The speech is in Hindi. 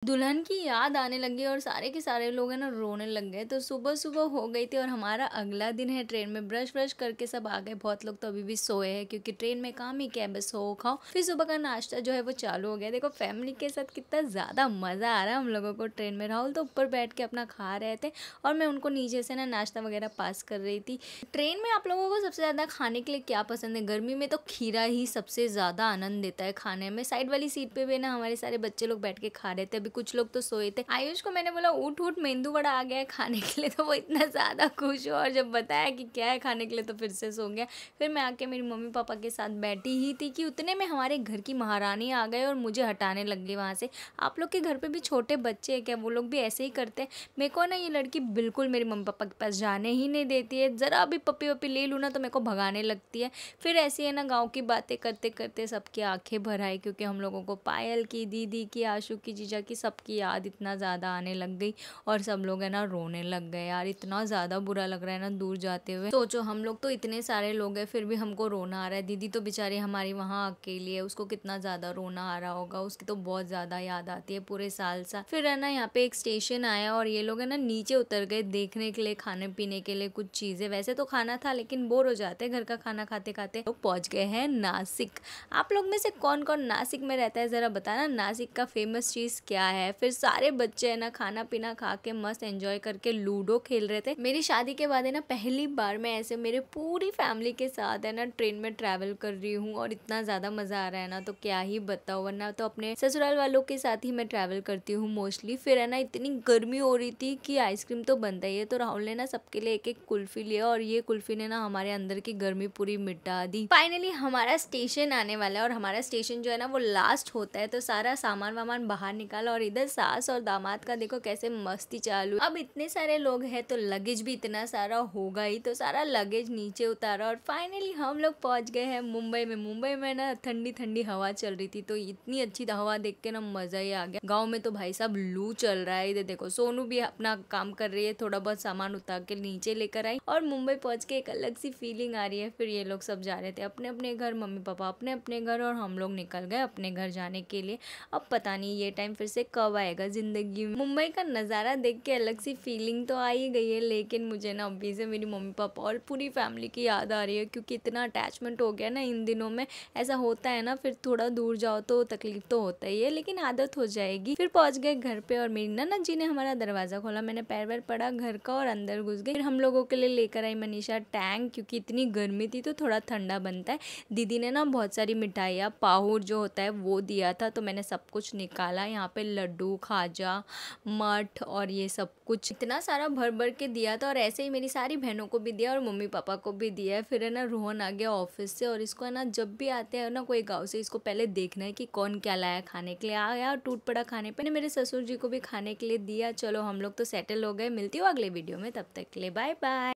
दुल्हन की याद आने लगी और सारे के सारे लोग है ना रोने लग गए। तो सुबह सुबह हो गई थी और हमारा अगला दिन है ट्रेन में। ब्रश ब्रश करके सब आ गए। बहुत लोग तो अभी भी सोए हैं क्योंकि ट्रेन में काम ही क्या है, बस सो खाओ। फिर सुबह का नाश्ता जो है वो चालू हो गया। देखो फैमिली के साथ कितना ज़्यादा मज़ा आ रहा है हम लोगों को ट्रेन में। राहुल तो ऊपर बैठ के अपना खा रहे थे और मैं उनको नीचे से ना नाश्ता वगैरह पास कर रही थी। ट्रेन में आप लोगों को सबसे ज़्यादा खाने के लिए क्या पसंद है? गर्मी में तो खीरा ही सबसे ज़्यादा आनंद देता है खाने में। साइड वाली सीट पे भी ना हमारे सारे बच्चे लोग बैठ के खा रहे थे। अभी कुछ लोग तो सोए थे। आयुष को मैंने बोला उठ उठ मेंदू वड़ा आ गया है खाने के लिए, तो वो इतना ज़्यादा खुश हुआ और जब बताया कि क्या है खाने के लिए तो फिर से सो गया। फिर मैं आके मेरी मम्मी पापा के साथ बैठी ही थी कि उतने में हमारे घर की महारानी आ गए और मुझे हटाने लग गई वहाँ से। आप लोग के घर पे भी छोटे बच्चे हैं क्या? वो लोग भी ऐसे ही करते हैं? मेरे को ना ये लड़की बिल्कुल मेरे मम्मी पापा के पास जाने ही नहीं देती है। ज़रा भी पप्पी वप्पी ले लूँ ना तो मेरे को भगाने लगती है। फिर ऐसी है ना गाँव की बातें करते करते सबकी आंखें भर आई क्योंकि हम लोगों को पायल की, दीदी की, आशू की, जीजा की, सबकी याद इतना ज़्यादा आने लग गई और सब लोग है ना रोने लग गए। यार इतना ज़्यादा बुरा लग रहा है ना दूर जाते हुए। सोचो हम लोग तो इतने सारे लोग हैं फिर भी हमको रोना आ रहा है। दीदी तो बेचारी हमारी वहाँ अकेली है, उसको कितना ज़्यादा रोना आ रहा होगा। उसकी तो बहुत ज़्यादा याद आती है पूरे साल सा। फिर है ना यहाँ पे एक स्टेशन आया और ये लोग है ना नीचे उतर गए देखने के लिए, खाने पीने के लिए कुछ चीज़ें। वैसे तो खाना था लेकिन बोर हो जाते हैं घर का खाना खाते खाते। लोग पहुँच गए हैं नासिक। आप लोग में से कौन कौन नासिक में रहता है ज़रा बताना, नासिक का फेमस चीज़ क्या है? फिर सारे बच्चे है ना खाना पीना खा के मस्त एंजॉय करके लूडो खेल रहे थे। मेरी शादी के बाद है ना पहली बार मैं ऐसे मेरे पूरी फैमिली के साथ है ना ट्रेन में ट्रैवल कर रही हूँ और इतना ज़्यादा मज़ा आ रहा है ना तो क्या ही बताओ। वरना तो अपने ससुराल वालों के साथ ही मैं ट्रैवल करती हूँ मोस्टली। फिर है ना इतनी गर्मी हो रही थी कि आइसक्रीम तो बनता ही है, तो राहुल ने ना सबके लिए एक एक कुल्फी लिया और ये कुल्फी ने ना हमारे अंदर की गर्मी पूरी मिटा दी। फाइनली हमारा स्टेशन आने वाला है और हमारा स्टेशन जो है ना वो लास्ट होता है, तो सारा सामान वामान बाहर निकाला और इधर सास और दामाद का देखो कैसे मस्ती चालू है। अब इतने सारे लोग हैं तो लगेज भी इतना सारा होगा ही, तो सारा लगेज नीचे उतारा और फाइनली हम लोग पहुंच गए हैं मुंबई में। मुंबई में ना ठंडी ठंडी हवा चल रही थी तो इतनी अच्छी हवा देख के ना मजा ही आ गया। गाँव में तो भाई साहब लू चल रहा है। इधर देखो सोनू भी अपना काम कर रही है, थोड़ा बहुत सामान उतार के नीचे लेकर आई और मुंबई पहुंच के एक अलग सी फीलिंग आ रही है। फिर ये लोग सब जा रहे थे अपने अपने घर, मम्मी पापा अपने अपने घर और हम लोग निकल गए अपने घर जाने के लिए। अब पता नहीं ये टाइम फिर से कब आएगा जिंदगी में। मुंबई का नज़ारा देख के अलग सी फीलिंग तो आ ही गई है, लेकिन मुझे ना अभी से मेरी मम्मी पापा और पूरी फैमिली की याद आ रही है क्योंकि इतना अटैचमेंट हो गया ना इन दिनों में। ऐसा होता है ना, फिर थोड़ा दूर जाओ तो तकलीफ तो होता ही है लेकिन आदत हो जाएगी। फिर पहुंच गए घर पे और मेरी नन्ना जी ने हमारा दरवाज़ा खोला। मैंने पैर वैर पड़ा घर का और अंदर घुस गई। फिर हम लोगों के लिए लेकर आई मनीषा टैंक, क्योंकि इतनी गर्मी थी तो थोड़ा ठंडा बनता है। दीदी ने ना बहुत सारी मिठाइयाँ, पाहुर जो होता है वो दिया था, तो मैंने सब कुछ निकाला। यहाँ पे लड्डू, खाजा, मठ और ये सब कुछ इतना सारा भर भर के दिया था और ऐसे ही मेरी सारी बहनों को भी दिया और मम्मी पापा को भी दिया है। फिर है ना रोहन आ गया ऑफिस से और इसको है ना जब भी आते हैं ना कोई गाँव से, इसको पहले देखना है कि कौन क्या लाया खाने के लिए। आ गया टूट पड़ा खाने पे। मेरे ससुर जी को भी खाने के लिए दिया। चलो हम लोग तो सेटल हो गए। मिलती हूँ अगले वीडियो में, तब तक के लिए बाय बाय।